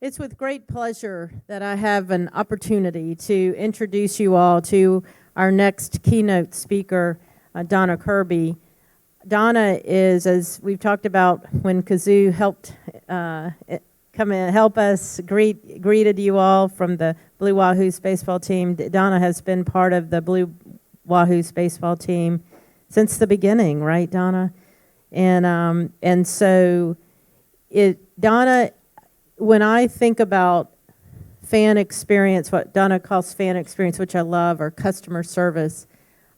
It's with great pleasure that I have an opportunity to introduce you all to our next keynote speaker, Donna Kirby. Donna is, as we've talked about when Kazoo helped come and help us, greeted you all from the Blue Wahoos baseball team. Donna has been part of the Blue Wahoos baseball team since the beginning, right, Donna? And so Donna, when I think about fan experience, what Donna calls fan experience, which I love, or customer service,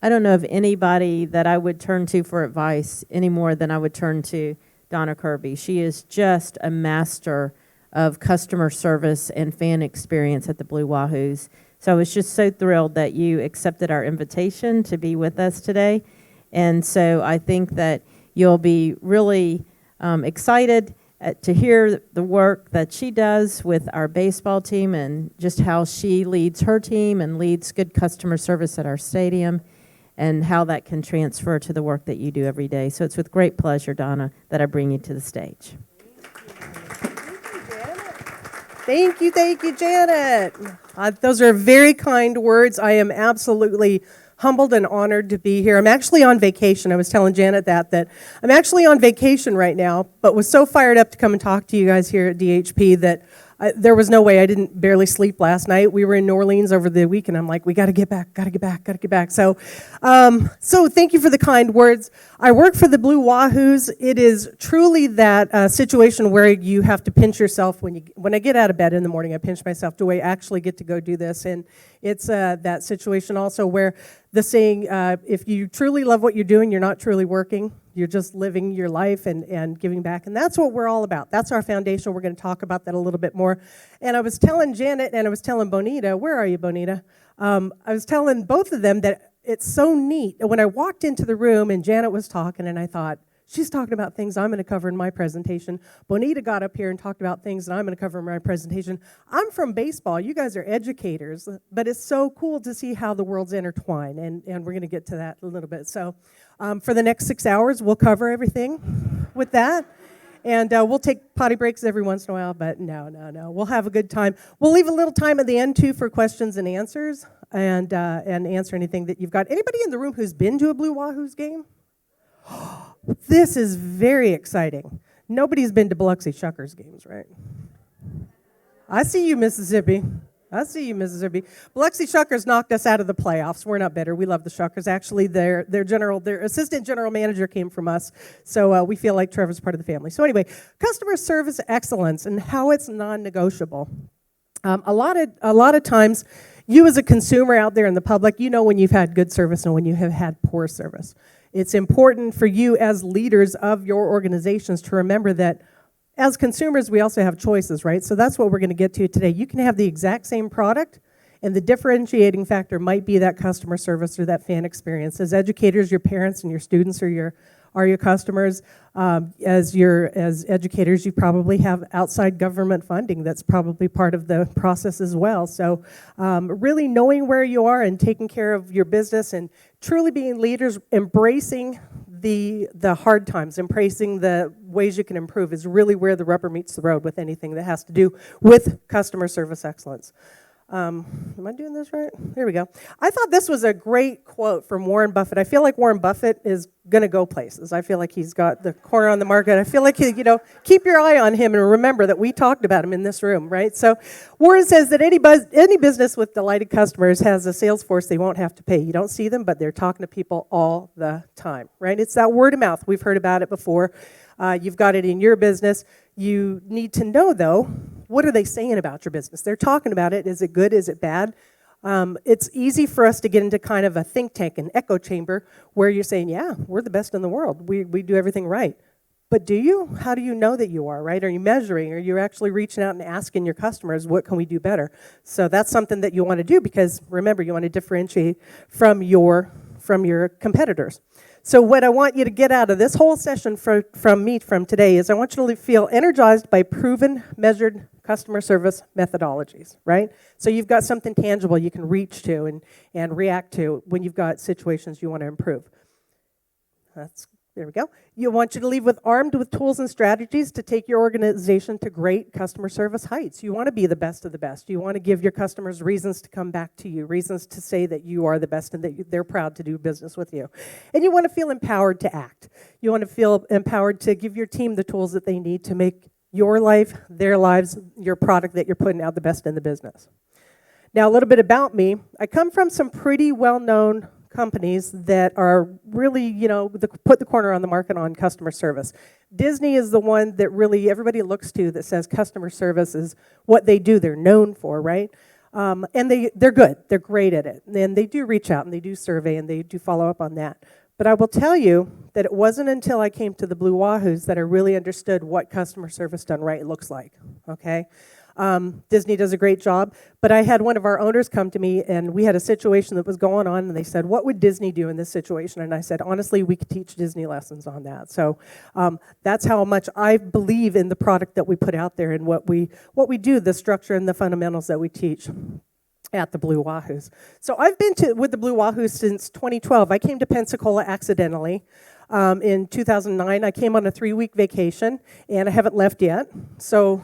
I don't know of anybody that I would turn to for advice any more than I would turn to Donna Kirby. She is just a master of customer service and fan experience at the Blue Wahoos. So I was just so thrilled that you accepted our invitation to be with us today. And so I think that you'll be really excited to hear the work that she does with our baseball team and just how she leads her team and leads good customer service at our stadium and how that can transfer to the work that you do every day. So it's with great pleasure, Donna, that I bring you to the stage. Thank you, Janet. Those are very kind words. I am absolutely humbled and honored to be here. I'm actually on vacation. I was telling Janet that I'm actually on vacation right now, but was so fired up to come and talk to you guys here at DHP that there was no way. I didn't barely sleep last night. We were in New Orleans over the week, and I'm like, we got to get back. So thank you for the kind words. I work for the Blue Wahoos. It is truly that situation where you have to pinch yourself when I get out of bed in the morning. I pinch myself. Do I actually get to go do this? And it's that situation also where the saying, if you truly love what you're doing, you're not truly working. You're just living your life and giving back. And that's what we're all about. That's our foundation. We're going to talk about that a little bit more. And I was telling Janet and I was telling Bonita, where are you, Bonita? I was telling both of them that it's so neat. When I walked into the room and Janet was talking and I thought, she's talking about things I'm going to cover in my presentation. Bonita got up here and talked about things that I'm going to cover in my presentation. I'm from baseball. You guys are educators, but it's so cool to see how the worlds intertwine, and we're going to get to that a little bit. So for the next 6 hours, we'll cover everything with that, and we'll take potty breaks every once in a while, but no. We'll have a good time. We'll leave a little time at the end, too, for questions and answers, and answer anything that you've got. Anybody in the room who's been to a Blue Wahoos game? This is very exciting. Nobody's been to Biloxi Shuckers games, right? I see you, Mississippi. Biloxi Shuckers knocked us out of the playoffs. We're not bitter. We love the Shuckers. Actually, their assistant general manager came from us, so we feel like Trevor's part of the family. So anyway, customer service excellence and how it's non-negotiable. A lot of times, you as a consumer out there in the public, you know when you've had good service and when you have had poor service. It's important for you as leaders of your organizations to remember that as consumers, we also have choices, right? So that's what we're going to get to today. You can have the exact same product, and the differentiating factor might be that customer service or that fan experience. As educators, your parents and your students are your customers. As educators, you probably have outside government funding that's probably part of the process as well. So really knowing where you are and taking care of your business and truly being leaders, embracing the hard times, embracing the ways you can improve is really where the rubber meets the road with anything that has to do with customer service excellence. Am I doing this right? There we go. I thought this was a great quote from Warren Buffett. I feel like Warren Buffett is going to go places. I feel like he's got the corner on the market. I feel like, keep your eye on him and remember that we talked about him in this room, right? So Warren says that any business with delighted customers has a sales force they won't have to pay. You don't see them, but they're talking to people all the time, right? It's that word of mouth. We've heard about it before. You've got it in your business. You need to know, though, what are they saying about your business? They're talking about it. Is it good? Is it bad? It's easy for us to get into kind of a think tank, an echo chamber, where you're saying, yeah, we're the best in the world. We do everything right. But do you? How do you know that you are, right? Are you measuring? Are you actually reaching out and asking your customers, what can we do better? So that's something that you want to do because, remember, you want to differentiate from your competitors. So what I want you to get out of this whole session from me from today is I want you to feel energized by proven, measured customer service methodologies, right? So you've got something tangible you can reach to and react to when you've got situations you want to improve. That's There we go. You want you to leave armed with tools and strategies to take your organization to great customer service heights. You want to be the best of the best. You want to give your customers reasons to come back to you, reasons to say that you are the best and that they're proud to do business with you. And you want to feel empowered to act. You want to feel empowered to give your team the tools that they need to make your life, their lives, your product that you're putting out the best in the business. Now, a little bit about me. I come from some pretty well-known companies that are really, put the corner on the market on customer service. Disney is the one that really everybody looks to that says customer service is what they do. They're known for, right? And they're good. They're great at it. And they do reach out and they do survey and they do follow up on that. But I will tell you that it wasn't until I came to the Blue Wahoos that I really understood what customer service done right looks like, okay? Disney does a great job, but I had one of our owners come to me and we had a situation that was going on and they said, what would Disney do in this situation? And I said, honestly, we could teach Disney lessons on that. So that's how much I believe in the product that we put out there and what we do, the structure and the fundamentals that we teach at the Blue Wahoos. So I've been with the Blue Wahoos since 2012. I came to Pensacola accidentally. In 2009, I came on a 3-week vacation and I haven't left yet. So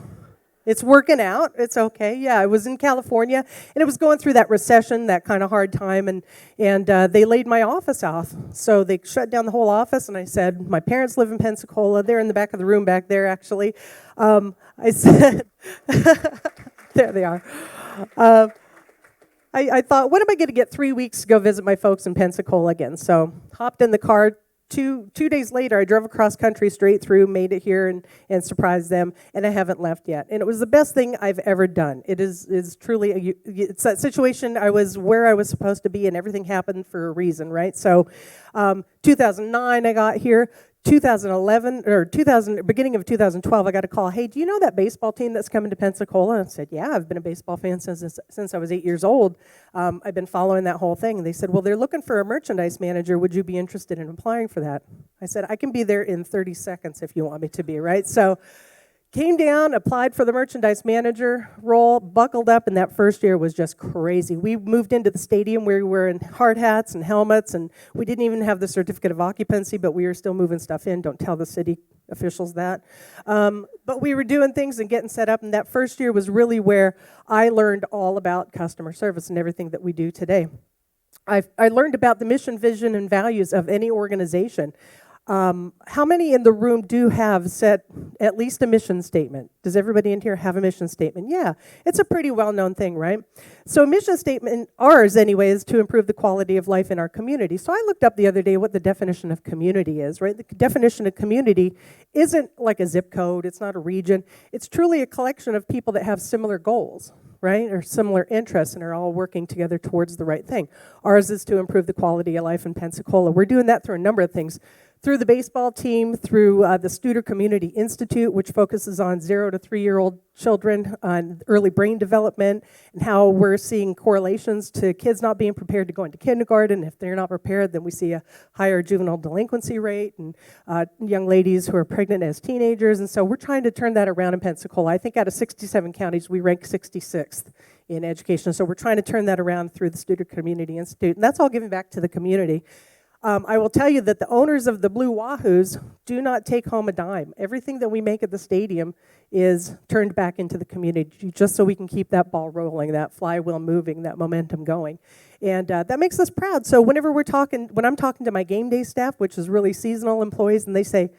it's working out. It's okay. Yeah, I was in California, and it was going through that recession, that kind of hard time, and they laid my office off. So they shut down the whole office, and I said, my parents live in Pensacola. They're in the back of the room back there, actually. I said, there they are. I thought, when am I going to get 3 weeks to go visit my folks in Pensacola again? So hopped in the car. Two days later, I drove across country straight through, made it here, and surprised them, and I haven't left yet. And it was the best thing I've ever done. It is truly, it's that situation, I was where I was supposed to be, and everything happened for a reason, right? So 2009, I got here. 2011 or beginning of 2012, I got a call. Hey, do you know that baseball team that's coming to Pensacola? And I said, yeah, I've been a baseball fan since I was 8 years old. I've been following that whole thing. And they said, well, they're looking for a merchandise manager. Would you be interested in applying for that? I said, I can be there in 30 seconds if you want me to be, right? So came down, applied for the merchandise manager role, buckled up, and that first year was just crazy. We moved into the stadium where we were in hard hats and helmets, and we didn't even have the certificate of occupancy, but we were still moving stuff in. Don't tell the city officials that. But we were doing things and getting set up, and that first year was really where I learned all about customer service and everything that we do today. I learned about the mission, vision, and values of any organization. How many in the room do have set at least a mission statement? Does everybody in here have a mission statement? Yeah, it's a pretty well-known thing, right? So a mission statement, ours anyway, is to improve the quality of life in our community. So I looked up the other day what the definition of community is, right? The definition of community isn't like a zip code, it's not a region. It's truly a collection of people that have similar goals, right, or similar interests, and are all working together towards the right thing. Ours is to improve the quality of life in Pensacola. We're doing that through a number of things. Through the baseball team, through the Studer Community Institute, which focuses on 0 to 3-year-old children on early brain development, and how we're seeing correlations to kids not being prepared to go into kindergarten. If they're not prepared, then we see a higher juvenile delinquency rate, and young ladies who are pregnant as teenagers. And so we're trying to turn that around in Pensacola. I think out of 67 counties, we rank 66th in education. So we're trying to turn that around through the Studer Community Institute, and that's all giving back to the community. I will tell you that the owners of the Blue Wahoos do not take home a dime. Everything that we make at the stadium is turned back into the community just so we can keep that ball rolling, that flywheel moving, that momentum going. And that makes us proud. So when I'm talking to my game day staff, which is really seasonal employees, and they say,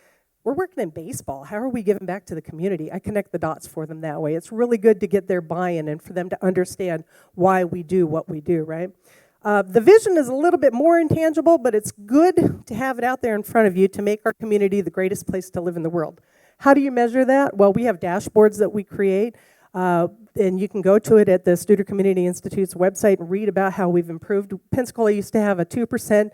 we're working in baseball, how are we giving back to the community? I connect the dots for them that way. It's really good to get their buy-in and for them to understand why we do what we do, right? The vision is a little bit more intangible, but it's good to have it out there in front of you to make our community the greatest place to live in the world. How do you measure that? Well, we have dashboards that we create, and you can go to it at the Studer Community Institute's website and read about how we've improved. Pensacola used to have a 2%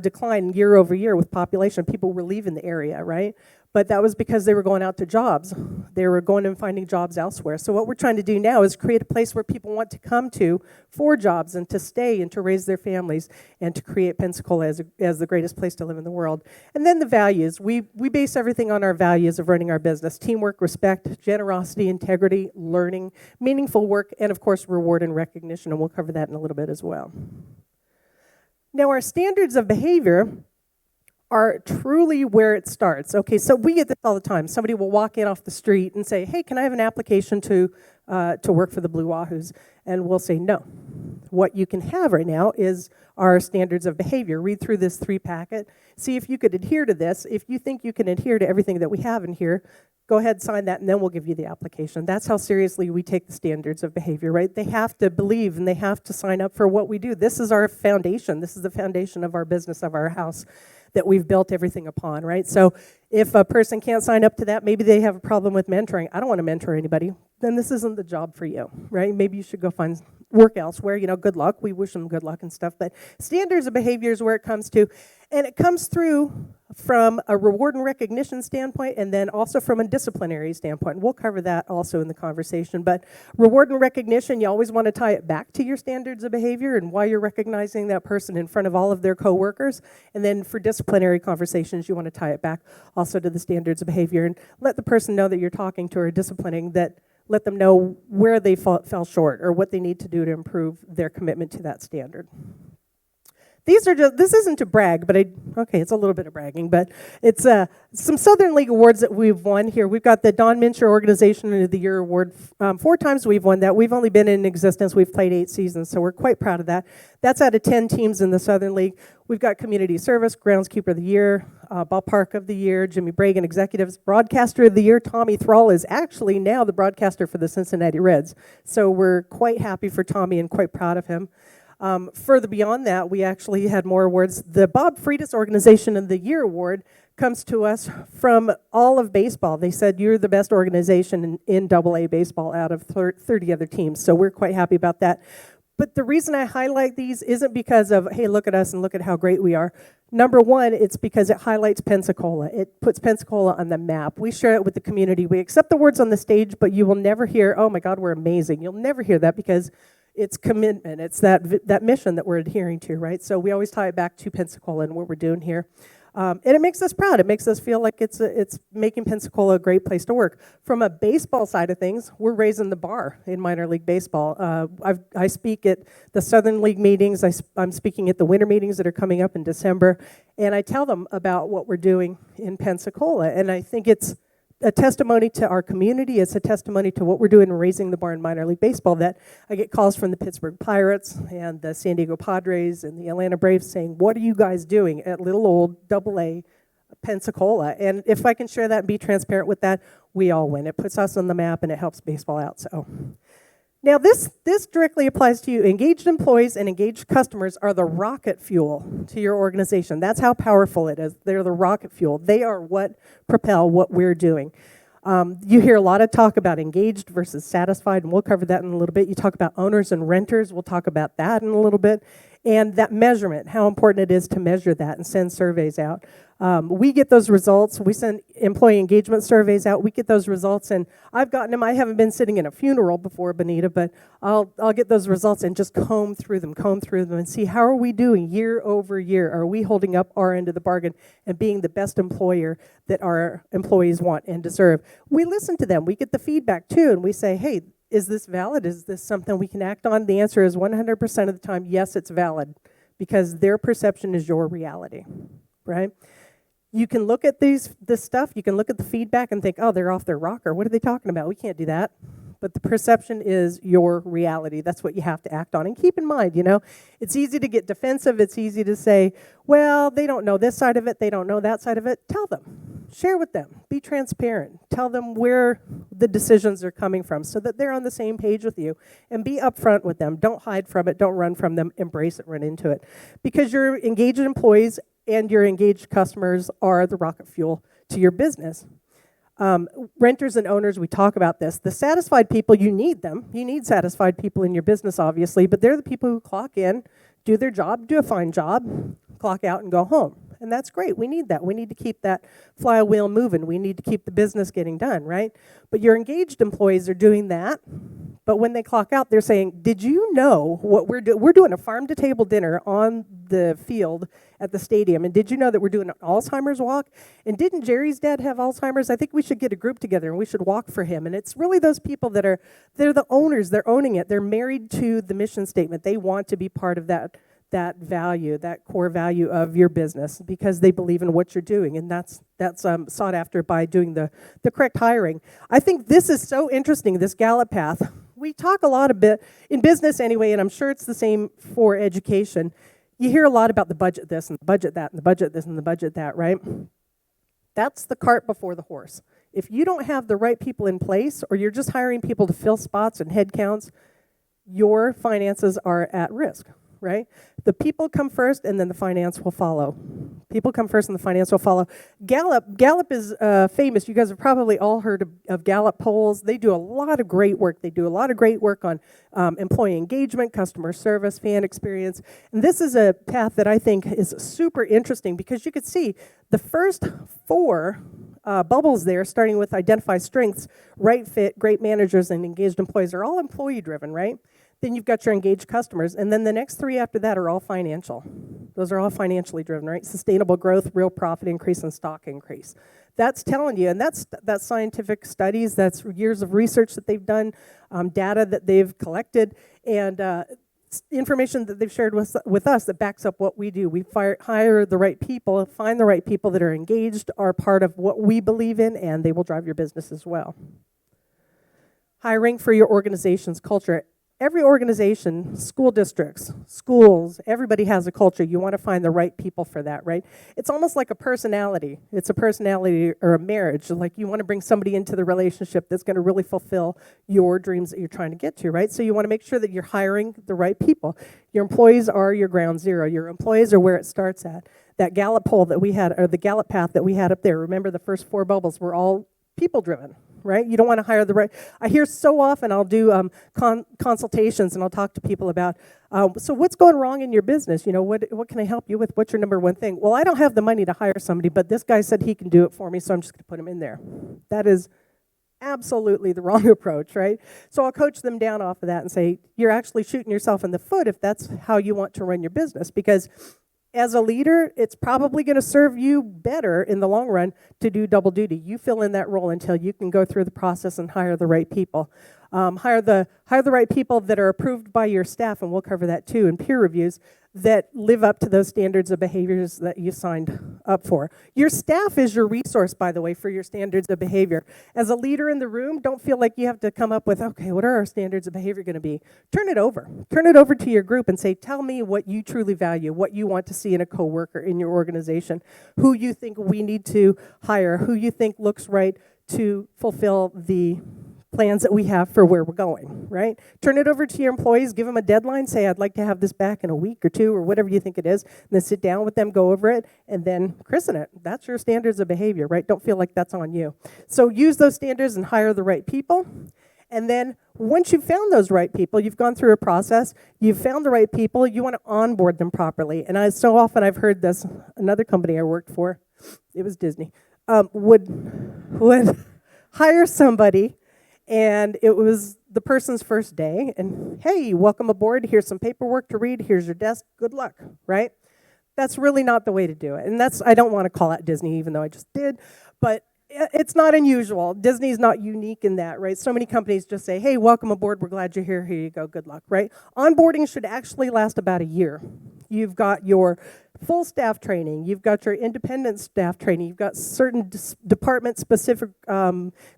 decline year over year with population. People were leaving the area, right? But that was because they were going out to jobs. They were going and finding jobs elsewhere. So what we're trying to do now is create a place where people want to come to for jobs and to stay and to raise their families and to create Pensacola as the greatest place to live in the world. And then the values. We base everything on our values of running our business. Teamwork, respect, generosity, integrity, learning, meaningful work, and of course reward and recognition. And we'll cover that in a little bit as well. Now our standards of behavior are truly where it starts. Okay, so we get this all the time. Somebody will walk in off the street and say, hey, can I have an application to work for the Blue Wahoos? And we'll say no. What you can have right now is our standards of behavior. Read through this 3-packet. See if you could adhere to this. If you think you can adhere to everything that we have in here, go ahead, sign that, and then we'll give you the application. That's how seriously we take the standards of behavior, right? They have to believe and they have to sign up for what we do. This is our foundation. This is the foundation of our business, of our house that we've built everything upon, right? So if a person can't sign up to that, maybe they have a problem with mentoring. I don't want to mentor anybody. Then this isn't the job for you, right? Maybe you should go find work elsewhere. Good luck. We wish them good luck and stuff. But standards of behavior is where it comes to. And it comes through from a reward and recognition standpoint and then also from a disciplinary standpoint. And we'll cover that also in the conversation. But reward and recognition, you always want to tie it back to your standards of behavior and why you're recognizing that person in front of all of their coworkers. And then for disciplinary conversations, you want to tie it back also to the standards of behavior and let the person know that you're talking to or disciplining, that let them know where they fell short or what they need to do to improve their commitment to that standard. This isn't to brag, but it's a little bit of bragging, but it's some Southern League awards that we've won here. We've got the Don Mincher Organization of the Year Award. 4 times we've won that. We've only been in existence. We've played 8 seasons, so we're quite proud of that. That's out of 10 teams in the Southern League. We've got Community Service, Groundskeeper of the Year, Ballpark of the Year, Jimmy Bragan Executives, Broadcaster of the Year. Tommy Thrall is actually now the broadcaster for the Cincinnati Reds, so we're quite happy for Tommy and quite proud of him. Further beyond that, we actually had more awards. The Bob Freitas Organization of the Year Award comes to us from all of baseball. They said, you're the best organization in AA baseball out of 30 other teams, so we're quite happy about that. But the reason I highlight these isn't because of, hey, look at us and look at how great we are. Number one, it's because it highlights Pensacola. It puts Pensacola on the map. We share it with the community. We accept the words on the stage, but you will never hear, oh my God, we're amazing. You'll never hear that because it's commitment. It's that mission that we're adhering to, right? So we always tie it back to Pensacola and what we're doing here. And it makes us proud. It makes us feel like it's making Pensacola a great place to work. From a baseball side of things, we're raising the bar in minor league baseball. I speak at the Southern League meetings. I'm speaking at the winter meetings that are coming up in December, and I tell them about what we're doing in Pensacola. And I think it's a testimony to our community. It's a testimony to what we're doing in raising the bar in minor league baseball, that I get calls from the Pittsburgh Pirates and the San Diego Padres and the Atlanta Braves saying, what are you guys doing at little old AA Pensacola? And if I can share that and be transparent with that, we all win. It puts us on the map and it helps baseball out. So now this directly applies to you. Engaged employees and engaged customers are the rocket fuel to your organization. That's how powerful it is. They're the rocket fuel. They are what propel what we're doing. You hear a lot of talk about engaged versus satisfied, and we'll cover that in a little bit. You talk about owners and renters. We'll talk about that in a little bit. And that measurement, how important it is to measure that and send surveys out. We get those results. We send employee engagement surveys out. We get those results, and I've gotten them. I haven't been sitting in a funeral before, Benita, but I'll get those results and just comb through them and see how are we doing year over year. Are we holding up our end of the bargain and being the best employer that our employees want and deserve? We listen to them. We get the feedback, too, and we say, hey, is this valid? Is this something we can act on? The answer is 100% of the time, yes, it's valid, because their perception is your reality, right? You can look at this stuff, you can look at the feedback and think, oh, they're off their rocker. What are they talking about? We can't do that. But the perception is your reality. That's what you have to act on. And keep in mind, it's easy to get defensive. It's easy to say, well, they don't know this side of it. They don't know that side of it. Tell them. Share with them. Be transparent. Tell them where the decisions are coming from so that they're on the same page with you. And be upfront with them. Don't hide from it. Don't run from them. Embrace it. Run into it. Because your engaged employees and your engaged customers are the rocket fuel to your business. Renters and owners, we talk about this. The satisfied people, you need them. You need satisfied people in your business, obviously, but they're the people who clock in, do their job, do a fine job, clock out and go home. And that's great. We need that. We need to keep that flywheel moving. We need to keep the business getting done, right? But your engaged employees are doing that. But when they clock out, they're saying, did you know what we're doing? We're doing a farm-to-table dinner on the field at the stadium. And did you know that we're doing an Alzheimer's walk? And didn't Jerry's dad have Alzheimer's? I think we should get a group together and we should walk for him. And it's really those people they're the owners. They're owning it. They're married to the mission statement. They want to be part of that that value, that core value of your business, because they believe in what you're doing, and that's sought after by doing the correct hiring. I think this is so interesting, this Gallup path. We talk a lot a bit in business anyway, and I'm sure it's the same for education. You hear a lot about the budget this and the budget that and the budget this and the budget that, right? That's the cart before the horse. If you don't have the right people in place, or you're just hiring people to fill spots and head counts, your finances are at risk, right? The people come first, and then the finance will follow. People come first, and the finance will follow. Gallup is famous. You guys have probably all heard of Gallup polls. They do a lot of great work. They do a lot of great work on employee engagement, customer service, fan experience. And this is a path that I think is super interesting, because you could see the first 4 bubbles there, starting with identify strengths, right fit, great managers, and engaged employees, are all employee driven, right? Then you've got your engaged customers, and then the next 3 after that are all financial. Those are all financially driven, right? Sustainable growth, real profit increase, and stock increase. That's telling you, and that's scientific studies, that's years of research that they've done, data that they've collected, and information that they've shared with us that backs up what we do. We hire the right people, find the right people that are engaged, are part of what we believe in, and they will drive your business as well. Hiring for your organization's culture. Every organization, school districts, schools, everybody has a culture. You want to find the right people for that, right? It's almost like a personality. It's a personality or a marriage. Like you want to bring somebody into the relationship that's going to really fulfill your dreams that you're trying to get to, right? So you want to make sure that you're hiring the right people. Your employees are your ground zero. Your employees are where it starts at. That Gallup poll that we had, or the Gallup path that we had up there, remember the first 4 bubbles were all people-driven. Right? You don't want to hire the right. I hear so often, I'll do consultations, and I'll talk to people about, so what's going wrong in your business? You know, what can I help you with? What's your number one thing? Well, I don't have the money to hire somebody, but this guy said he can do it for me, so I'm just going to put him in there. That is absolutely the wrong approach, right? So I'll coach them down off of that and say, you're actually shooting yourself in the foot if that's how you want to run your business, because as a leader, it's probably going to serve you better in the long run to do double duty. You fill in that role until you can go through the process and hire the right people. Hire the right people that are approved by your staff, and we'll cover that too in peer reviews, that live up to those standards of behaviors that you signed up for. Your staff is your resource, by the way, for your standards of behavior. As a leader in the room, don't feel like you have to come up with, okay, what are our standards of behavior going to be? Turn it over. Turn it over to your group and say, tell me what you truly value, what you want to see in a coworker in your organization, who you think we need to hire, who you think looks right to fulfill the plans that we have for where we're going, right? Turn it over to your employees, give them a deadline, say, I'd like to have this back in a week or 2 or whatever you think it is, and then sit down with them, go over it, and then christen it. That's your standards of behavior, right? Don't feel like that's on you. So use those standards and hire the right people. And then once you've found those right people, you've gone through a process, you've found the right people, you want to onboard them properly. And so often I've heard this, another company I worked for, it was Disney, would hire somebody, and it was the person's first day, and hey, welcome aboard, here's some paperwork to read, here's your desk, good luck, right? That's really not the way to do it. And I don't want to call out Disney, even though I just did, but it's not unusual. Disney's not unique in that, right? So many companies just say, hey, welcome aboard, we're glad you're here, here you go, good luck, right? Onboarding should actually last about a year. You've got your full staff training, you've got your independent staff training, you've got certain department-specific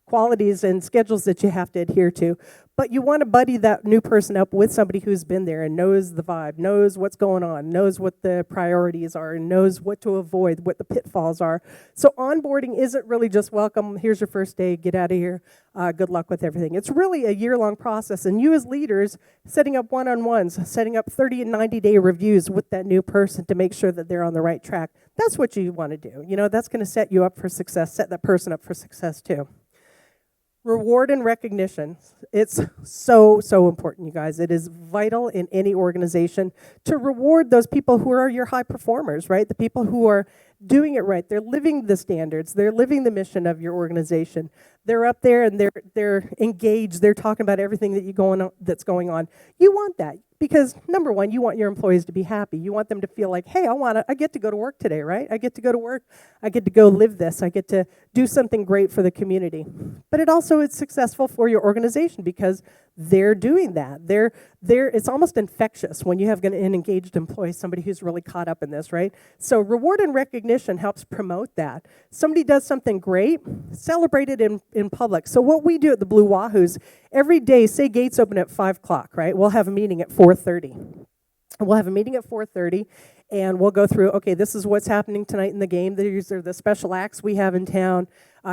qualities and schedules that you have to adhere to. But you want to buddy that new person up with somebody who's been there and knows the vibe, knows what's going on, knows what the priorities are, and knows what to avoid, what the pitfalls are. So onboarding isn't really just welcome, here's your first day, get out of here, good luck with everything. It's really a year-long process, and you as leaders, setting up one-on-ones, setting up 30 and 90-day reviews with that new person to make sure that they're on the right track. That's what you want to do. You know, that's going to set you up for success, set that person up for success too. Reward and recognition. It's so, so important, you guys. It is vital in any organization to reward those people who are your high performers, right? The people who are doing it right. They're living the standards. They're living the mission of your organization. They're up there and they're engaged. They're talking about everything that's going on. You want that because, number one, you want your employees to be happy. You want them to feel like, hey, I get to go to work today, right? I get to go to work. I get to go live this. I get to do something great for the community. But it also is successful for your organization because they're doing that. It's almost infectious when you have an engaged employee, somebody who's really caught up in this, right? So reward and recognition helps promote that. Somebody does something great, celebrate it in public. So what we do at the Blue Wahoos, every day, say gates open at 5 o'clock, right? We'll have a meeting at 4:30. We'll have a meeting at 4:30, and we'll go through, okay, this is what's happening tonight in the game. These are the special acts we have in town.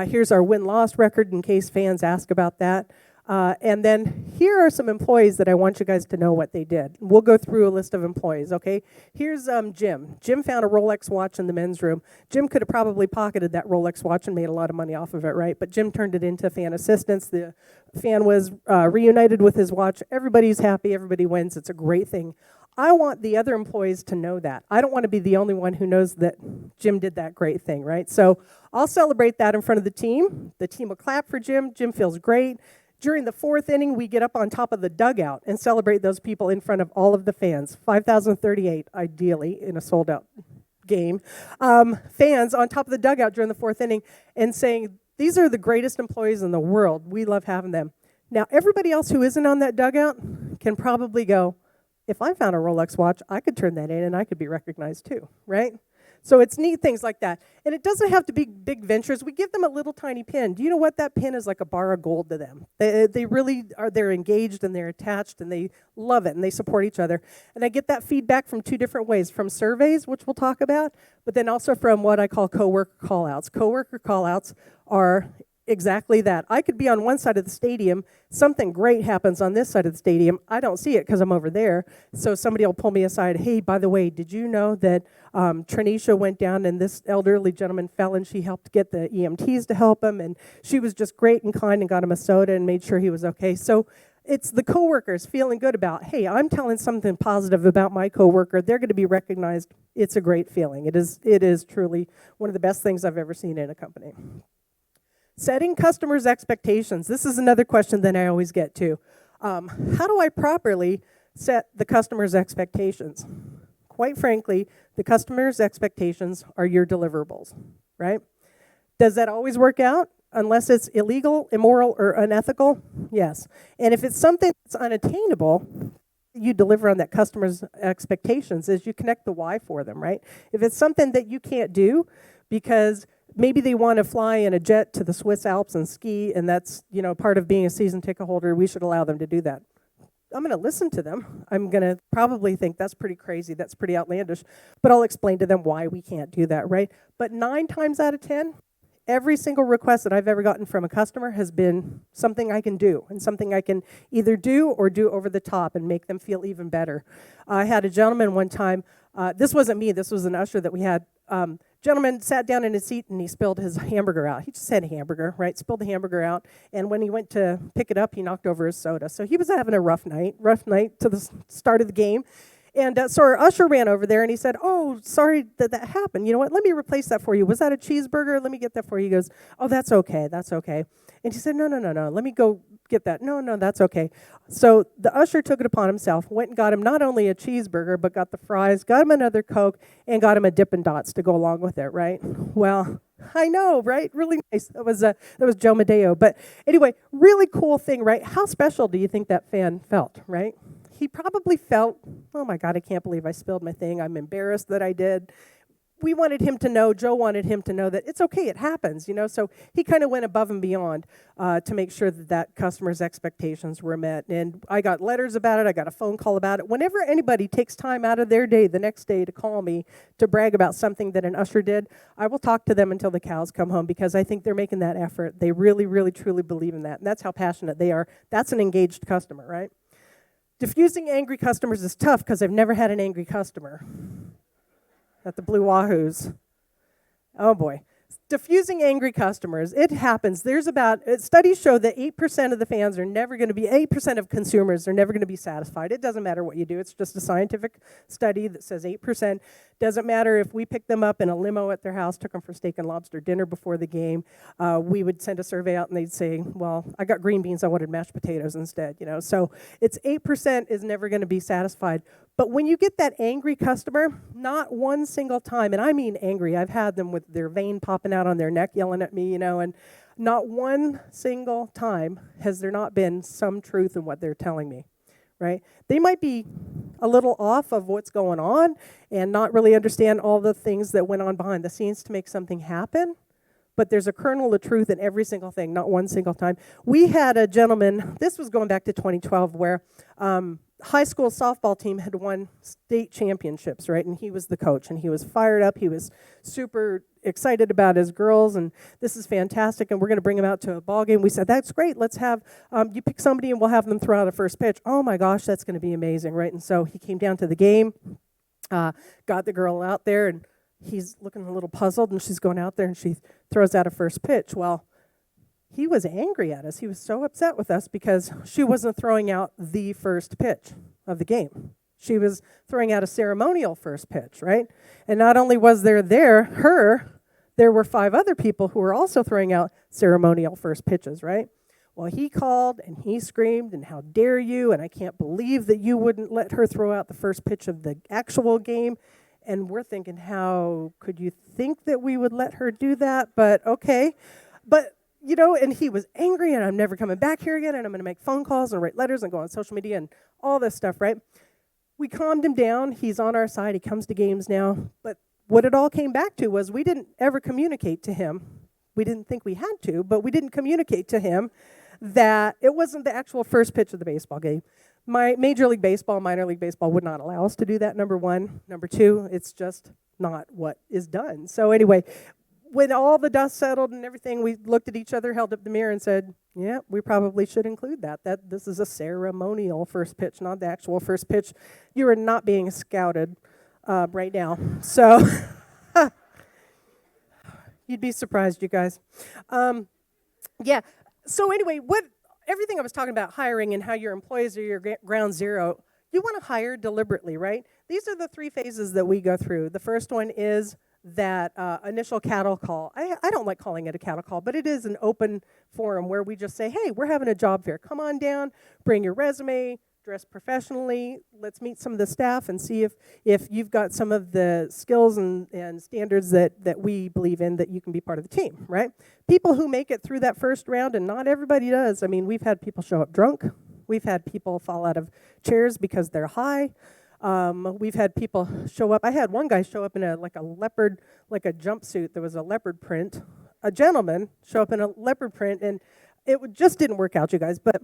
Here's our win-loss record in case fans ask about that. And then here are some employees that I want you guys to know what they did. We'll go through a list of employees, okay? Here's Jim. Jim found a Rolex watch in the men's room. Jim could have probably pocketed that Rolex watch and made a lot of money off of it, right? But Jim turned it into fan assistance. The fan was reunited with his watch. Everybody's happy. Everybody wins. It's a great thing. I want the other employees to know that. I don't want to be the only one who knows that Jim did that great thing, right? So I'll celebrate that in front of the team. The team will clap for Jim. Jim feels great. During the 4th inning, we get up on top of the dugout and celebrate those people in front of all of the fans. 5,038, ideally, in a sold-out game. Fans on top of the dugout during the 4th inning and saying, these are the greatest employees in the world. We love having them. Now, everybody else who isn't on that dugout can probably go, if I found a Rolex watch, I could turn that in and I could be recognized too, right? So it's neat things like that. And it doesn't have to be big ventures. We give them a little tiny pin. Do you know what? That pin is like a bar of gold to them. They really are, they're engaged and they're attached and they love it and they support each other. And I get that feedback from 2 different ways, from surveys, which we'll talk about, but then also from what I call coworker call-outs. Coworker call-outs are exactly that. I could be on one side of the stadium, something great happens on this side of the stadium, I don't see it because I'm over there, so somebody will pull me aside, hey, by the way, did you know that Trinisha went down and this elderly gentleman fell and she helped get the EMTs to help him, and she was just great and kind and got him a soda and made sure he was okay. So it's the coworkers feeling good about, hey, I'm telling something positive about my coworker, they're going to be recognized. It's a great feeling. It is truly one of the best things I've ever seen in a company. Setting customers' expectations. This is another question that I always get too. How do I properly set the customer's expectations? Quite frankly, the customer's expectations are your deliverables, right? Does that always work out? Unless it's illegal, immoral, or unethical? Yes. And if it's something that's unattainable, you deliver on that customer's expectations is you connect the why for them, right? If it's something that you can't do because maybe they want to fly in a jet to the Swiss Alps and ski, and that's, part of being a season ticket holder. We should allow them to do that. I'm going to listen to them. I'm going to probably think that's pretty crazy, that's pretty outlandish, but I'll explain to them why we can't do that, right? But 9 times out of 10, every single request that I've ever gotten from a customer has been something I can do and something I can either do or do over the top and make them feel even better. I had a gentleman one time, this wasn't me, this was an usher that we had. Gentleman sat down in his seat and he spilled his hamburger out. He just said hamburger, right? Spilled the hamburger out. And when he went to pick it up, he knocked over his soda. So he was having a rough night to the start of the game. And so our usher ran over there and he said, oh, sorry that happened. You know what? Let me replace that for you. Was that a cheeseburger? Let me get that for you. He goes, oh, that's okay. That's okay. And he said, no. Let me go get that. No, that's okay. So the usher took it upon himself, went and got him not only a cheeseburger, but got the fries, got him another Coke, and got him a Dippin' Dots to go along with it, right? Well, I know, right? Really nice. That was Joe Madeo. But anyway, really cool thing, right? How special do you think that fan felt, right? He probably felt, oh my God, I can't believe I spilled my thing. I'm embarrassed that I did. We wanted him to know, Joe wanted him to know that it's okay, it happens, so he kind of went above and beyond to make sure that customer's expectations were met. And I got letters about it, I got a phone call about it. Whenever anybody takes time out of their day the next day to call me to brag about something that an usher did, I will talk to them until the cows come home because I think they're making that effort. They really, really, truly believe in that. And that's how passionate they are. That's an engaged customer, right? Diffusing angry customers is tough because I've never had an angry customer at the Blue Wahoos. Oh boy. Diffusing angry customers, it happens. Studies show that 8% of the fans are never going to be, 8% of consumers are never going to be satisfied. It doesn't matter what you do. It's just a scientific study that says 8%. Doesn't matter if we picked them up in a limo at their house, took them for steak and lobster dinner before the game. We would send a survey out and they'd say, well, I got green beans, I wanted mashed potatoes instead. So it's 8% is never going to be satisfied. But when you get that angry customer, not one single time, and I mean angry, I've had them with their vein popping out on their neck yelling at me, and Not one single time has there not been some truth in what they're telling me, right? They might be a little off of what's going on and not really understand all the things that went on behind the scenes to make something happen, but there's a kernel of truth in every single thing, not one single time. We had a gentleman, this was going back to 2012, where high school softball team had won state championships, right? And he was the coach, and he was fired up. He was super excited about his girls, and this is fantastic, and we're going to bring them out to a ball game. We said, that's great. Let's have, you pick somebody, and we'll have them throw out a first pitch. Oh, my gosh, that's going to be amazing, right? And so he came down to the game, got the girl out there, and he's looking a little puzzled, and she's going out there, and she throws out a first pitch. Well, he was angry at us. He was so upset with us because she wasn't throwing out the first pitch of the game. She was throwing out a ceremonial first pitch, right? And not only was there were 5 other people who were also throwing out ceremonial first pitches, right? Well, he called and he screamed, and how dare you, and I can't believe that you wouldn't let her throw out the first pitch of the actual game. And we're thinking, how could you think that we would let her do that? But okay. But you know, and he was angry, and I'm never coming back here again, and I'm going to make phone calls and write letters and go on social media and all this stuff, right? We calmed him down. He's on our side. He comes to games now. But what it all came back to was we didn't ever communicate to him. We didn't think we had to, but we didn't communicate to him that it wasn't the actual first pitch of the baseball game. My Major League Baseball, minor league baseball would not allow us to do that, number one. Number two, it's just not what is done. So anyway, when all the dust settled and everything, we looked at each other, held up the mirror, and said, yeah, we probably should include that. This is a ceremonial first pitch, not the actual first pitch. You are not being scouted right now. So you'd be surprised, you guys. Yeah. So anyway, everything I was talking about, hiring and how your employees are your ground zero, you want to hire deliberately, right? These are the 3 phases that we go through. The first one is that initial cattle call. I don't like calling it a cattle call, but it is an open forum where we just say, hey, we're having a job fair. Come on down, bring your resume, dress professionally. Let's meet some of the staff and see if you've got some of the skills and standards that we believe in, that you can be part of the team, right? People who make it through that first round, and not everybody does. I mean, we've had people show up drunk. We've had people fall out of chairs because they're high. We've had people show up. I had one guy show up in a leopard, like a jumpsuit. There was a leopard print. A gentleman show up in a leopard print, and it just didn't work out, you guys. But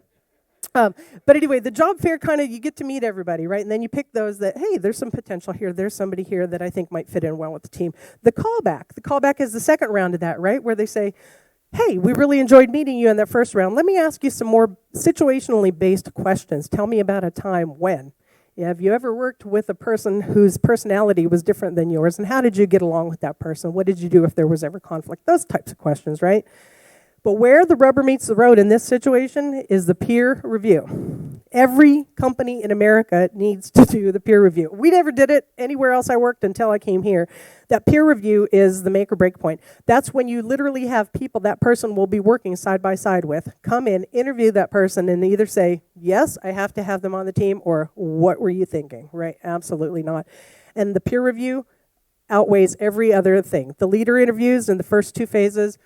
anyway, the job fair you get to meet everybody, right? And then you pick those that, hey, there's some potential here. There's somebody here that I think might fit in well with the team. The callback is the second round of that, right? Where they say, hey, we really enjoyed meeting you in that first round. Let me ask you some more situationally based questions. Tell me about a time when. Yeah, have you ever worked with a person whose personality was different than yours, and how did you get along with that person? What did you do if there was ever conflict? Those types of questions, right? But where the rubber meets the road in this situation is the peer review. Every company in America needs to do the peer review. We never did it anywhere else I worked until I came here. That peer review is the make or break point. That's when you literally have people that person will be working side by side with come in, interview that person, and either say, yes, I have to have them on the team, or what were you thinking, right? Absolutely not. And the peer review outweighs every other thing. The leader interviews in the first 2 phases,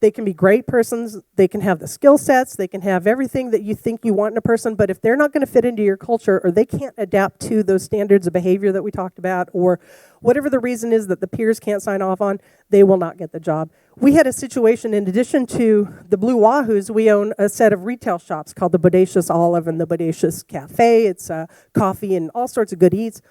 they can be great persons, they can have the skill sets, they can have everything that you think you want in a person, but if they're not going to fit into your culture, or they can't adapt to those standards of behavior that we talked about, or whatever the reason is that the peers can't sign off on, they will not get the job. We had a situation, in addition to the Blue Wahoos, we own a set of retail shops called the Bodacious Olive and the Bodacious Cafe. It's coffee and all sorts of good eats,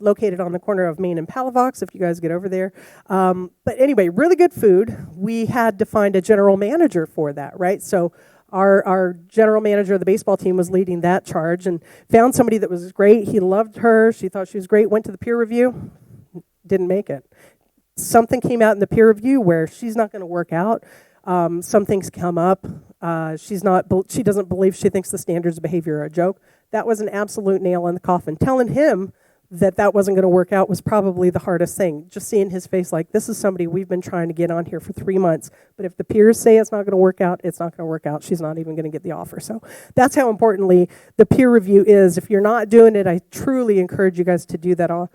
located on the corner of Main and Palavox, if you guys get over there. But anyway, really good food. We had to find a general manager for that, right? So our general manager of the baseball team was leading that charge, and found somebody that was great. He loved her. She thought she was great. Went to the peer review. Didn't make it. Something came out in the peer review where she's not going to work out. Some things come up. She doesn't believe, she thinks the standards of behavior are a joke. That was an absolute nail in the coffin. Telling him that wasn't going to work out was probably the hardest thing. Just seeing his face like, this is somebody we've been trying to get on here for 3 months, but if the peers say it's not going to work out, it's not going to work out. She's not even going to get the offer. So that's how importantly the peer review is. If you're not doing it, I truly encourage you guys to do that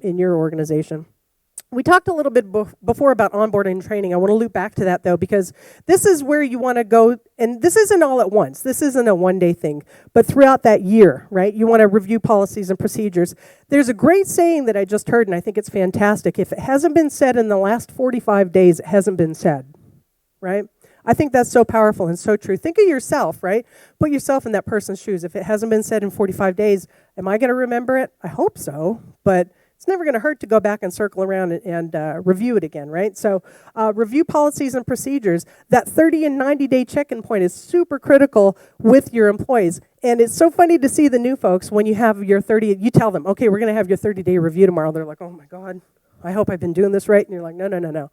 in your organization. We talked a little bit before about onboarding and training. I want to loop back to that, though, because this is where you want to go, and this isn't all at once. This isn't a one-day thing, but throughout that year, right, you want to review policies and procedures. There's a great saying that I just heard, and I think it's fantastic. If it hasn't been said in the last 45 days, it hasn't been said, right? I think that's so powerful and so true. Think of yourself, right? Put yourself in that person's shoes. If it hasn't been said in 45 days, am I going to remember it? I hope so, but it's never going to hurt to go back and circle around and review it again, right? So review policies and procedures. That 30 and 90-day check-in point is super critical with your employees. And it's so funny to see the new folks when you have your 30, you tell them, okay, we're going to have your 30-day review tomorrow. They're like, oh my God, I hope I've been doing this right. And you're like, no, no, no, no.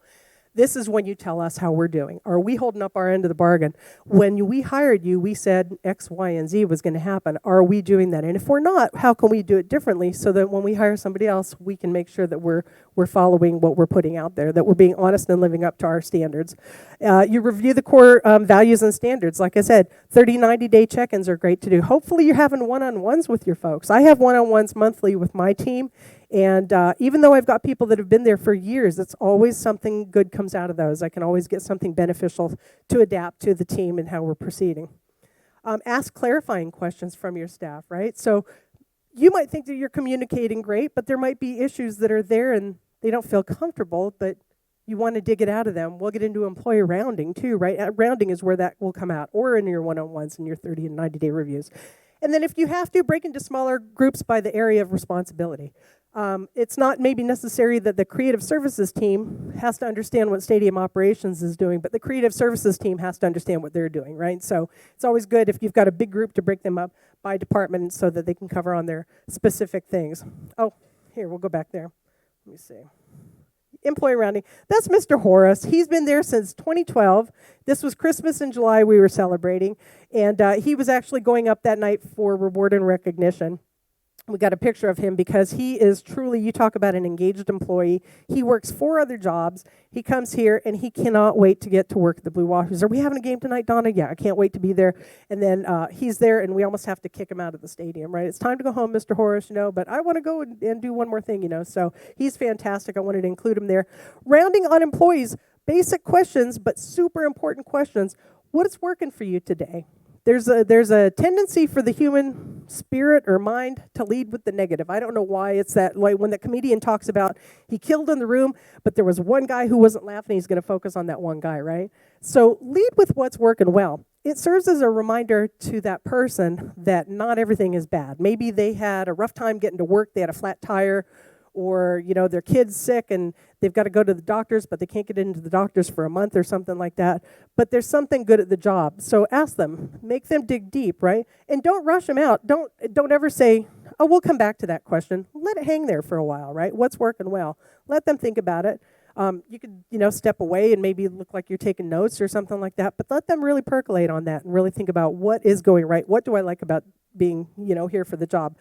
This is when you tell us how we're doing. Are we holding up our end of the bargain? When we hired you, we said X, Y, and Z was going to happen. Are we doing that? And if we're not, how can we do it differently so that when we hire somebody else, we can make sure that we're following what we're putting out there, that we're being honest and living up to our standards. You review the core values and standards. Like I said, 30, 90-day check-ins are great to do. Hopefully you're having one-on-ones with your folks. I have one-on-ones monthly with my team. And even though I've got people that have been there for years, it's always something good comes out of those. I can always get something beneficial to adapt to the team and how we're proceeding. Ask clarifying questions from your staff, right? So you might think that you're communicating great, but there might be issues that are there and they don't feel comfortable, but you want to dig it out of them. We'll get into employee rounding too, right? Rounding is where that will come out, or in your one-on-ones and your 30 and 90-day reviews. And then if you have to, break into smaller groups by the area of responsibility. It's not maybe necessary that the creative services team has to understand what stadium operations is doing, but the creative services team has to understand what they're doing, right? So it's always good if you've got a big group to break them up by department so that they can cover on their specific things. Oh, here, we'll go back there. Let me see. Employee rounding. That's Mr. Horace. He's been there since 2012. This was Christmas in July we were celebrating, and he was actually going up that night for reward and recognition. We got a picture of him because he is truly, you talk about an engaged employee. He works 4 other jobs. He comes here, and he cannot wait to get to work at the Blue Wahoos. Are we having a game tonight, Donna? Yeah, I can't wait to be there. And then he's there, and we almost have to kick him out of the stadium, right? It's time to go home, Mr. Horace, but I want to go and do one more thing, So he's fantastic. I wanted to include him there. Rounding on employees, basic questions, but super important questions. What is working for you today? There's a tendency for the human spirit or mind to lead with the negative. I don't know why it's that way. When the comedian talks about he killed in the room, but there was one guy who wasn't laughing, he's going to focus on that one guy, right? So lead with what's working well. It serves as a reminder to that person that not everything is bad. Maybe they had a rough time getting to work, they had a flat tire, or their kid's sick and they've got to go to the doctors, but they can't get into the doctors for a month or something like that. But there's something good at the job. So ask them, make them dig deep, right? And don't rush them out. Don't ever say, oh, we'll come back to that question. Let it hang there for a while, right? What's working well? Let them think about it. You could, step away and maybe look like you're taking notes or something like that, but let them really percolate on that and really think about what is going right. What do I like about being, here for the job?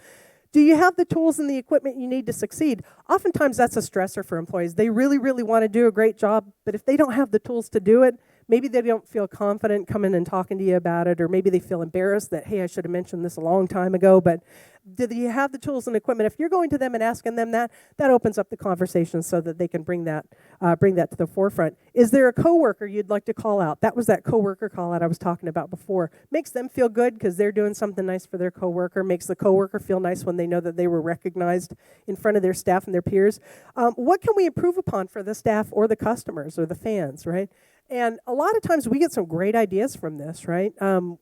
Do you have the tools and the equipment you need to succeed? Oftentimes that's a stressor for employees. They really, really want to do a great job, but if they don't have the tools to do it, maybe they don't feel confident coming and talking to you about it, or maybe they feel embarrassed that, hey, I should have mentioned this a long time ago, but do you have the tools and equipment? If you're going to them and asking them that opens up the conversation so that they can bring that to the forefront. Is there a coworker you'd like to call out? That was that coworker call out I was talking about before. Makes them feel good because they're doing something nice for their coworker. Makes the coworker feel nice when they know that they were recognized in front of their staff and their peers. What can we improve upon for the staff or the customers or the fans, right? And a lot of times we get some great ideas from this, right?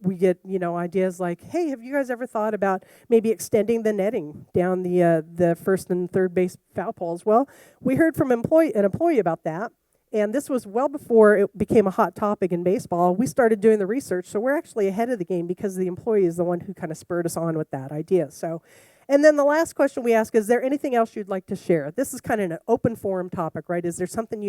We get, ideas like, hey, have you guys ever thought about maybe extending the netting down the first and third base foul poles? Well, we heard from an employee about that, and this was well before it became a hot topic in baseball. We started doing the research, so we're actually ahead of the game because the employee is the one who kind of spurred us on with that idea. So, and then the last question we ask, is there anything else you'd like to share? This is kind of an open forum topic, right? Is there something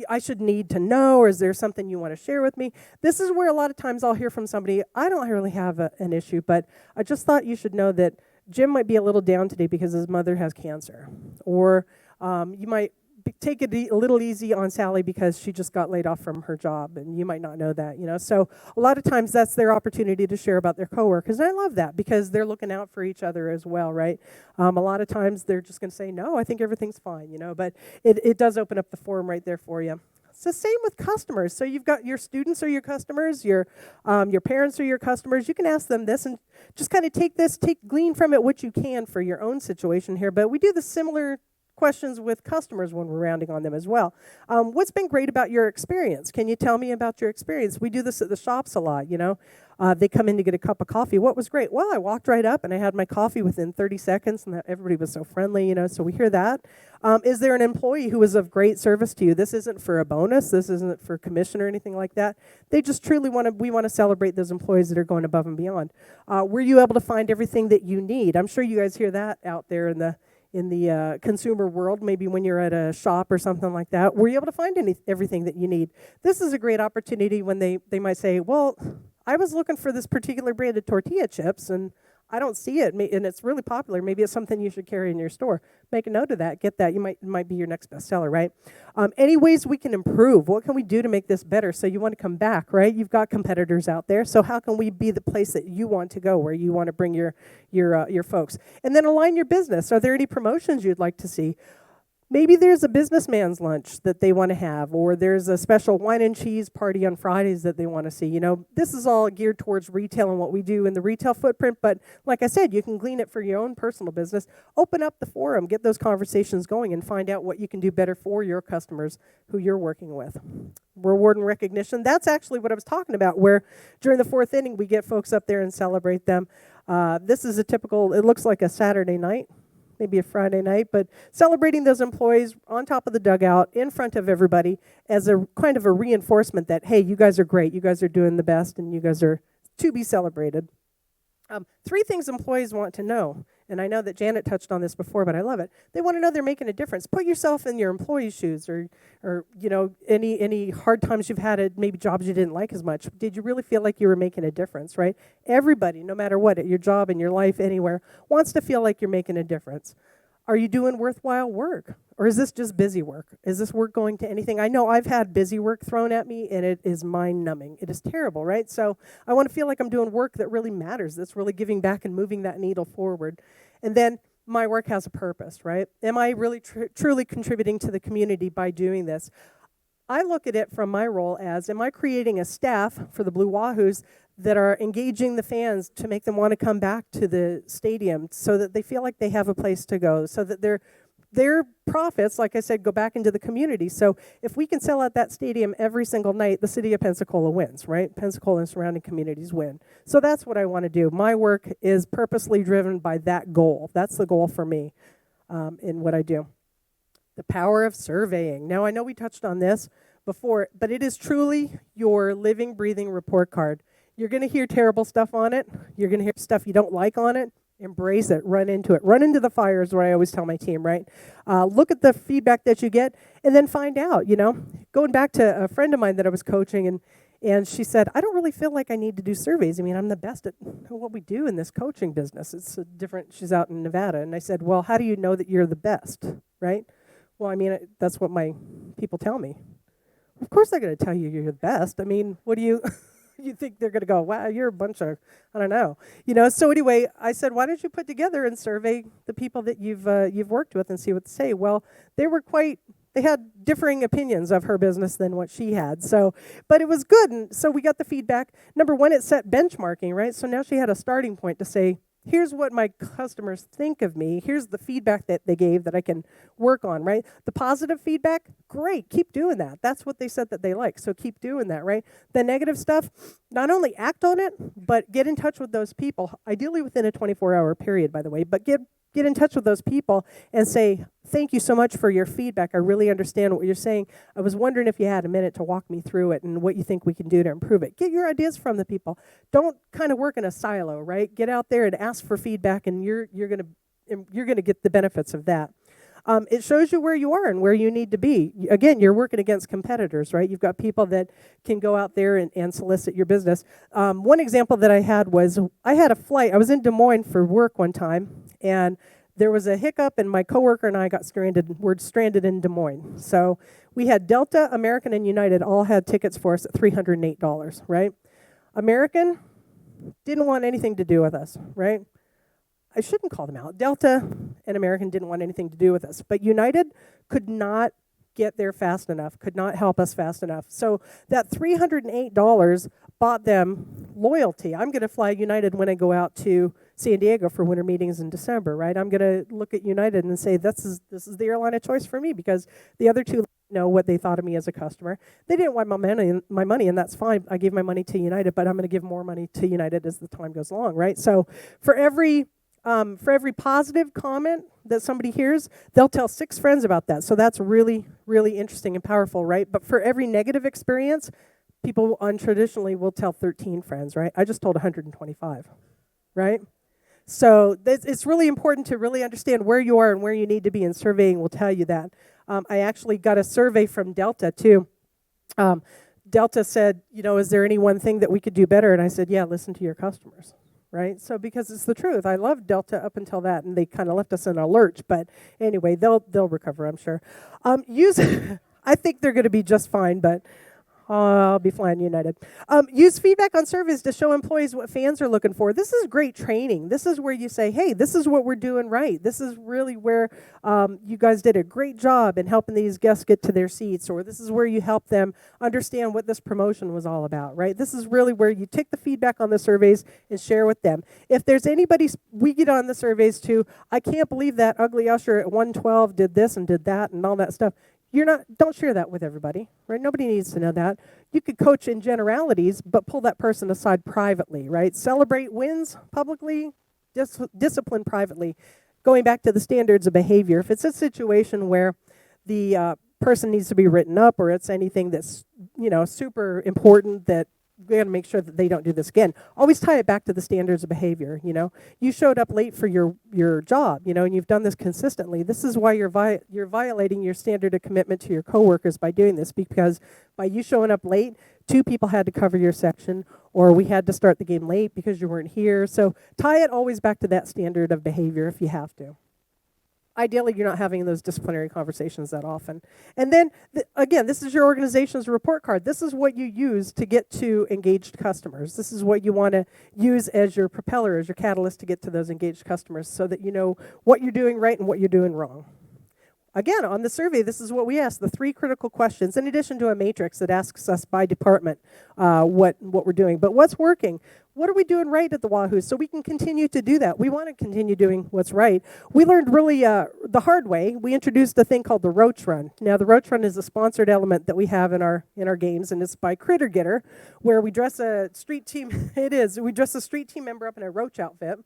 I should need to know, or is there something you want to share with me? This is where a lot of times I'll hear from somebody, I don't really have an issue, but I just thought you should know that Jim might be a little down today because his mother has cancer. Or you might take it a little easy on Sally because she just got laid off from her job, and you might not know that, So a lot of times that's their opportunity to share about their coworkers, and I love that because they're looking out for each other as well, right? A lot of times they're just going to say, no, I think everything's fine, but it does open up the forum right there for you. It's the same with customers. So you've got your students are your customers, your parents are your customers. You can ask them this and just kind of glean from it what you can for your own situation here. But we do the similar questions with customers when we're rounding on them as well. What's been great about your experience? Can you tell me about your experience? We do this at the shops a lot, They come in to get a cup of coffee. What was great? Well, I walked right up and I had my coffee within 30 seconds, and everybody was so friendly, so we hear that. Is there an employee who was of great service to you? This isn't for a bonus. This isn't for commission or anything like that. They just truly we want to celebrate those employees that are going above and beyond. Were you able to find everything that you need? I'm sure you guys hear that out there in the consumer world, maybe when you're at a shop or something like that. Were you able to find everything that you need? This is a great opportunity when they might say, well, I was looking for this particular brand of tortilla chips, and I don't see it, and it's really popular. Maybe it's something you should carry in your store. Make a note of that. Get that. It might be your next bestseller, right? Any ways we can improve? What can we do to make this better? So you want to come back, right? You've got competitors out there. So how can we be the place that you want to go, where you want to bring your folks? And then align your business. Are there any promotions you'd like to see? Maybe there's a businessman's lunch that they want to have, or there's a special wine and cheese party on Fridays that they want to see. This is all geared towards retail and what we do in the retail footprint, but like I said, you can glean it for your own personal business. Open up the forum, get those conversations going, and find out what you can do better for your customers who you're working with. Reward and recognition, that's actually what I was talking about, where during the fourth inning, we get folks up there and celebrate them. This is it looks like a Saturday night, maybe a Friday night, but celebrating those employees on top of the dugout in front of everybody as a kind of a reinforcement that, hey, you guys are great, you guys are doing the best, and you guys are to be celebrated. 3 things employees want to know, and I know that Janet touched on this before, but I love it. They want to know they're making a difference. Put yourself in your employee's shoes, or any hard times you've had at maybe jobs you didn't like as much. Did you really feel like you were making a difference, right? Everybody, no matter what, at your job, in your life, anywhere, wants to feel like you're making a difference. Are you doing worthwhile work? Or is this just busy work? Is this work going to anything? I know I've had busy work thrown at me, and it is mind-numbing. It is terrible, right? So I want to feel like I'm doing work that really matters, that's really giving back and moving that needle forward. And then my work has a purpose, right? Am I really truly contributing to the community by doing this? I look at it from my role as, am I creating a staff for the Blue Wahoos that are engaging the fans to make them want to come back to the stadium so that they feel like they have a place to go, so that their profits, like I said, go back into the community. So if we can sell out that stadium every single night, the city of Pensacola wins, right? Pensacola and surrounding communities win. So that's what I want to do. My work is purposely driven by that goal. That's the goal for me in what I do. The power of surveying. Now, I know we touched on this before, but it is truly your living, breathing report card. You're going to hear terrible stuff on it. You're going to hear stuff you don't like on it. Embrace it. Run into it. Run into the fire is what I always tell my team, right? Look at the feedback that you get and then find out, Going back to a friend of mine that I was coaching, and she said, I don't really feel like I need to do surveys. I mean, I'm the best at what we do in this coaching business. It's different. She's out in Nevada. And I said, well, how do you know that you're the best, right? Well, I mean, that's what my people tell me. Of course they're going to tell you you're the best. I mean, what do you... You think they're going to go, wow, you're a bunch of, I don't know. So anyway, I said, why don't you put together and survey the people that you've worked with and see what they say? Well, they had differing opinions of her business than what she had. So, but it was good. And so we got the feedback. Number one, it set benchmarking, right? So now she had a starting point to say, here's what my customers think of me. Here's the feedback that they gave that I can work on, right? The positive feedback, great, keep doing that. That's what they said that they like, so keep doing that, right? The negative stuff, not only act on it, but get in touch with those people, ideally within a 24-hour period, by the way, but get in touch with those people and say, thank you so much for your feedback. I really understand what you're saying. I was wondering if you had a minute to walk me through it and what you think we can do to improve it. Get your ideas from the people. Don't kind of work in a silo, right? Get out there and ask for feedback, and you're gonna get the benefits of that. It shows you where you are and where you need to be. Again, you're working against competitors, right? You've got people that can go out there and solicit your business. One example that I had was I had a flight. I was in Des Moines for work one time, and there was a hiccup, and my coworker and I got stranded. We're stranded in Des Moines. So we had Delta, American, and United all had tickets for us at $308, right? American didn't want anything to do with us, right? I shouldn't call them out. Delta and American didn't want anything to do with us. But United could not get there fast enough, could not help us fast enough. So that $308 bought them loyalty. I'm going to fly United when I go out to San Diego for winter meetings in December, right? I'm going to look at United and say, this is the airline of choice for me, because the other two know what they thought of me as a customer. They didn't want my money, and that's fine. I gave my money to United, but I'm going to give more money to United as the time goes along, right? So for every positive comment that somebody hears, they'll tell 6 friends about that. So that's really, really interesting and powerful, right? But for every negative experience, people untraditionally will tell 13 friends, right? I just told 125, right? So it's really important to really understand where you are and where you need to be, and surveying will tell you that. I actually got a survey from Delta, too. Delta said, is there any one thing that we could do better? And I said, yeah, listen to your customers. Right? So because it's the truth. I loved Delta up until that, and they kind of left us in a lurch. But anyway, they'll recover, I'm sure. I think they're going to be just fine, but I'll be flying United. Use feedback on surveys to show employees what fans are looking for. This is great training. This is where you say, hey, this is what we're doing right. This is really where you guys did a great job in helping these guests get to their seats, or this is where you help them understand what this promotion was all about, right? This is really where you take the feedback on the surveys and share with them. If there's anybody, we get on the surveys too, I can't believe that ugly usher at 112 did this and did that and all that stuff. Don't share that with everybody, right? Nobody needs to know that. You could coach in generalities, but pull that person aside privately, right? Celebrate wins publicly, discipline privately. Going back to the standards of behavior, if it's a situation where the person needs to be written up, or it's anything that's, super important that we got to make sure that they don't do this again. Always tie it back to the standards of behavior, You showed up late for your job, and you've done this consistently. This is why you're violating your standard of commitment to your coworkers by doing this, because by you showing up late, 2 people had to cover your section, or we had to start the game late because you weren't here. So tie it always back to that standard of behavior if you have to. Ideally, you're not having those disciplinary conversations that often. And then, again, this is your organization's report card. This is what you use to get to engaged customers. This is what you want to use as your propeller, as your catalyst to get to those engaged customers, so that you know what you're doing right and what you're doing wrong. Again, on the survey, this is what we ask, the 3 critical questions, in addition to a matrix that asks us by department what we're doing. But what's working? What are we doing right at the Wahoos so we can continue to do that? We want to continue doing what's right. We learned really the hard way. We introduced a thing called the Roach Run. Now, the Roach Run is a sponsored element that we have in our games, and it's by Critter Getter, where we dress a street team. We dress a street team member up in a roach outfit,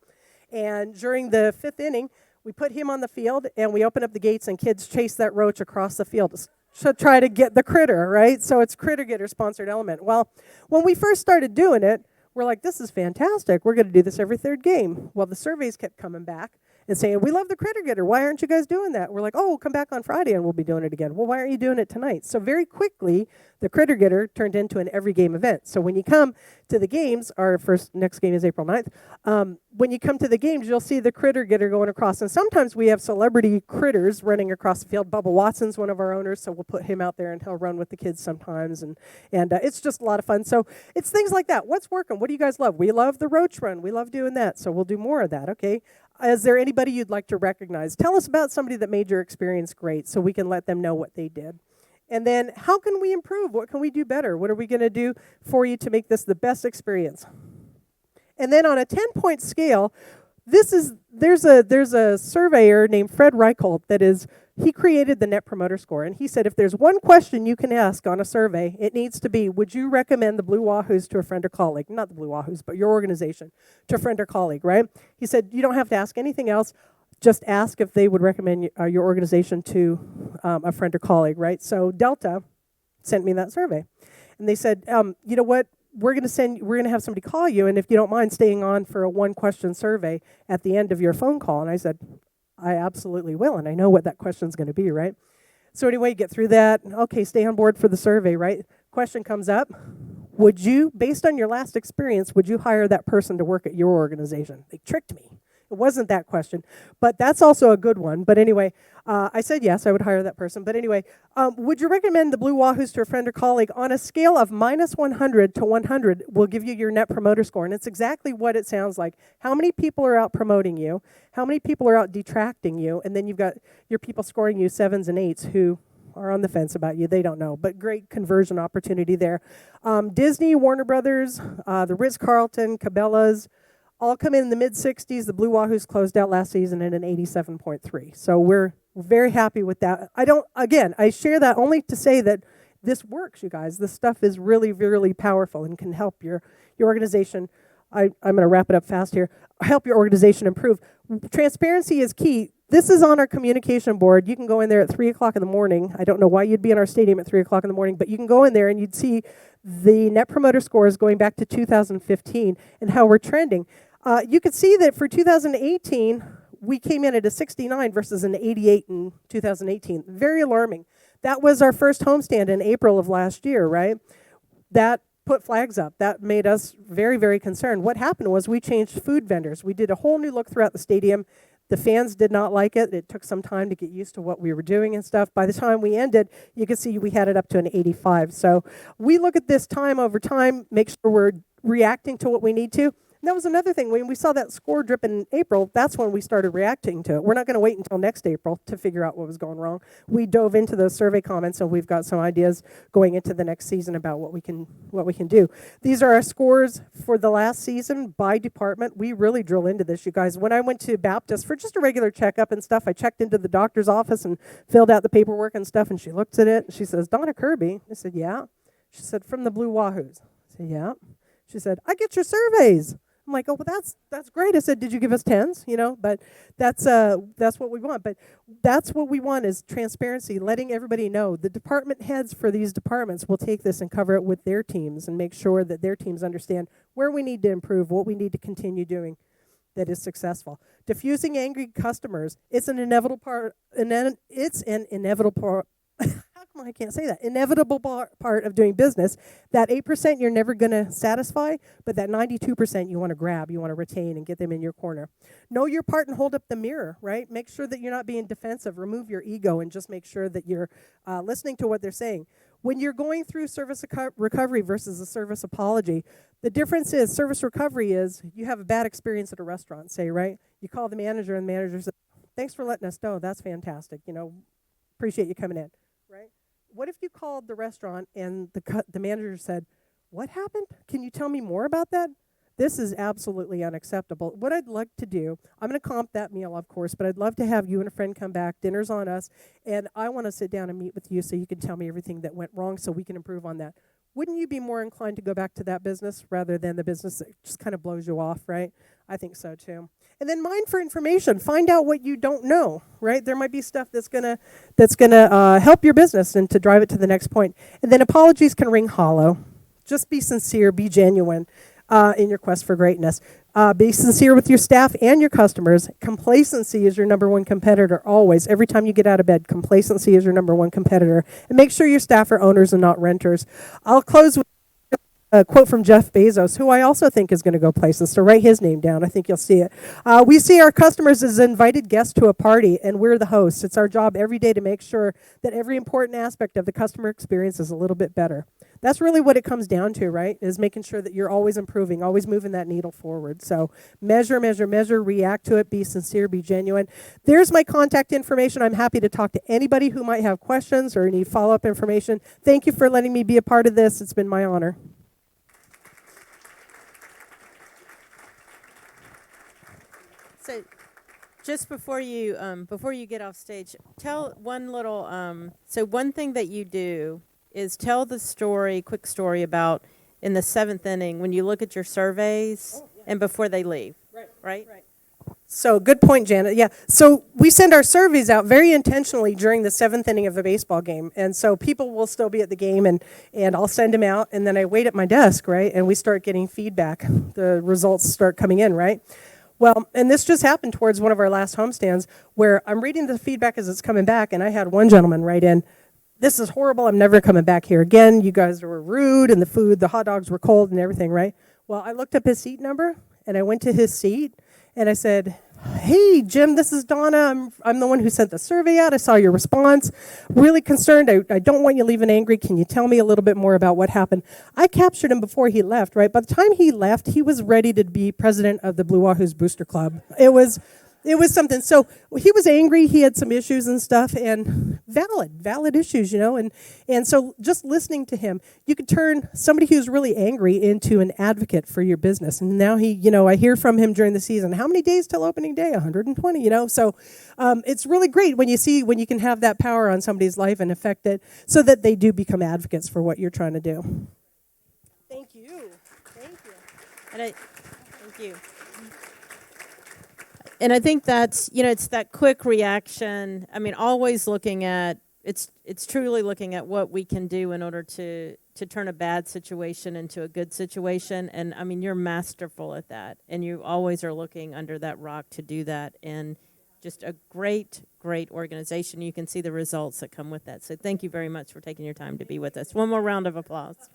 and during the 5th inning, we put him on the field, and we open up the gates, and kids chase that roach across the field to try to get the critter, right? So it's Critter Getter sponsored element. Well, when we first started doing it, we're like, this is fantastic. We're going to do this every 3rd game. Well, the surveys kept coming back and saying, we love the Critter Getter. Why aren't you guys doing that? We're like, oh, we'll come back on Friday and we'll be doing it again. Well, why aren't you doing it tonight? So very quickly, the Critter Getter turned into an every game event. So when you come to the games, our next game is April 9th. When you come to the games, you'll see the Critter Getter going across. And sometimes we have celebrity critters running across the field. Bubba Watson's one of our owners, so we'll put him out there and he'll run with the kids sometimes. And it's just a lot of fun. So it's things like that. What's working? What do you guys love? We love the Roach Run. We love doing that. So we'll do more of that, okay? Is there anybody you'd like to recognize? Tell us about somebody that made your experience great so we can let them know what they did. And then how can we improve? What can we do better? What are we going to do for you to make this the best experience? And then on a 10-point scale, there's a surveyor named Fred Reicholt he created the Net Promoter Score, and he said if there's one question you can ask on a survey, it needs to be, would you recommend the Blue Wahoos to a friend or colleague? Not the Blue Wahoos, but your organization to a friend or colleague, right? He said you don't have to ask anything else. Just ask if they would recommend your organization to a friend or colleague, right? So Delta sent me that survey, and they said, you know what? We're going to have somebody call you, and if you don't mind staying on for a 1-question survey at the end of your phone call. And I said, I absolutely will, and I know what that question's going to be, right? So anyway, get through that. Okay, stay on board for the survey, right? Question comes up. Would you, based on your last experience, would you hire that person to work at your organization? They tricked me. It wasn't that question, but that's also a good one. But anyway, I said yes, I would hire that person. But anyway, would you recommend the Blue Wahoos to a friend or colleague? On a scale of -100 to 100 will give you your net promoter score. And it's exactly what it sounds like. How many people are out promoting you? How many people are out detracting you? And then you've got your people scoring you 7s and 8s who are on the fence about you. They don't know. But great conversion opportunity there. Disney, Warner Brothers, the Ritz-Carlton, Cabela's, all come in the mid-60s. The Blue Wahoos closed out last season at an 87.3. So we're very happy with that. I share that only to say that this works, you guys. This stuff is really, really powerful and can help your organization. I'm going to wrap it up fast here. Help your organization improve. Transparency is key. This is on our communication board. You can go in there at 3 o'clock in the morning. I don't know why you'd be in our stadium at 3 o'clock in the morning, but you can go in there and you'd see the net promoter scores going back to 2015 and how we're trending. You could see that for 2018, we came in at a 69 versus an 88 in 2018. Very alarming. That was our first homestand in April of last year, right? That put flags up. That made us very, very concerned. What happened was we changed food vendors. We did a whole new look throughout the stadium. The fans did not like it. It took some time to get used to what we were doing and stuff. By the time we ended, you could see we had it up to an 85. So we look at this time over time, make sure we're reacting to what we need to. And that was another thing. When we saw that score drip in April, that's when we started reacting to it. We're not going to wait until next April to figure out what was going wrong. We dove into those survey comments, and we've got some ideas going into the next season about what we can do. These are our scores for the last season by department. We really drill into this, you guys. When I went to Baptist for just a regular checkup and stuff, I checked into the doctor's office and filled out the paperwork and stuff, and she looked at it, and she says, "Donna Kirby?" I said, "Yeah." She said, "From the Blue Wahoos?" I said, "Yeah." She said, "I get your surveys." I'm like, "Oh, well, that's great." I said, "Did you give us 10s?" You know, but that's what we want. But that's what we want is transparency, letting everybody know. The department heads for these departments will take this and cover it with their teams and make sure that their teams understand where we need to improve, what we need to continue doing that is successful. Diffusing angry customers, it's an inevitable part. It's an inevitable part. How come I can't say that? Inevitable part of doing business. That 8% you're never going to satisfy, but that 92% you want to grab, you want to retain and get them in your corner. Know your part and hold up the mirror, right? Make sure that you're not being defensive. Remove your ego and just make sure that you're listening to what they're saying. When you're going through service recovery versus a service apology, the difference is service recovery is you have a bad experience at a restaurant, say, right? You call the manager and the manager says, "Thanks for letting us know. That's fantastic. You know, appreciate you coming in." Right? What if you called the restaurant and the manager said, "What happened? Can you tell me more about that?" This is absolutely unacceptable. What I'd like to do, I'm going to comp that meal, of course, but I'd love to have you and a friend come back. Dinner's on us, and I want to sit down and meet with you so you can tell me everything that went wrong so we can improve on that. Wouldn't you be more inclined to go back to that business rather than the business that just kind of blows you off, right? I think so, too. And then mine for information. Find out what you don't know, right? There might be stuff that's gonna help your business and to drive it to the next point. And then apologies can ring hollow. Just be sincere, be genuine in your quest for greatness. Be sincere with your staff and your customers. Complacency is your number one competitor always. Every time you get out of bed, complacency is your number one competitor. And make sure your staff are owners and not renters. I'll close with a quote from Jeff Bezos, who I also think is going to go places. So write his name down. I think you'll see it. We see our customers as invited guests to a party, and we're the hosts. It's our job every day to make sure that every important aspect of the customer experience is a little bit better. That's really what it comes down to, right, is making sure that you're always improving, always moving that needle forward. So measure, react to it, be sincere, be genuine. There's my contact information. I'm happy to talk to anybody who might have questions or need follow-up information. Thank you for letting me be a part of this. It's been my honor. So, just before you get off stage, tell one little. So one thing that you do is tell the quick story about in the 7th inning when you look at your surveys and before they leave. Right. So good point, Janet. Yeah. So we send our surveys out very intentionally during the 7th inning of the baseball game, and so people will still be at the game, and I'll send them out, and then I wait at my desk, right, and we start getting feedback. The results start coming in, right. Well, and this just happened towards one of our last homestands where I'm reading the feedback as it's coming back, and I had one gentleman write in, "This is horrible. I'm never coming back here again. You guys were rude, and the hot dogs were cold and everything," right? Well, I looked up his seat number, and I went to his seat, and I said, hey, Jim, this is Donna. I'm the one who sent the survey out. I saw your response. Really concerned. I don't want you leaving angry. Can you tell me a little bit more about what happened? I captured him before he left, right? By the time he left, he was ready to be president of the Blue Wahoos Booster Club. It was something. So he was angry. He had some issues and stuff, and valid issues, And so just listening to him, you could turn somebody who's really angry into an advocate for your business. And now I hear from him during the season. How many days till opening day? 120. So it's really great when you can have that power on somebody's life and affect it, so that they do become advocates for what you're trying to do. Thank you. Thank you. And I think that's, it's that quick reaction. I mean, always looking at, it's truly looking at what we can do in order to turn a bad situation into a good situation. And I mean, you're masterful at that. And you always are looking under that rock to do that. And just a great, great organization. You can see the results that come with that. So thank you very much for taking your time to be with us. One more round of applause.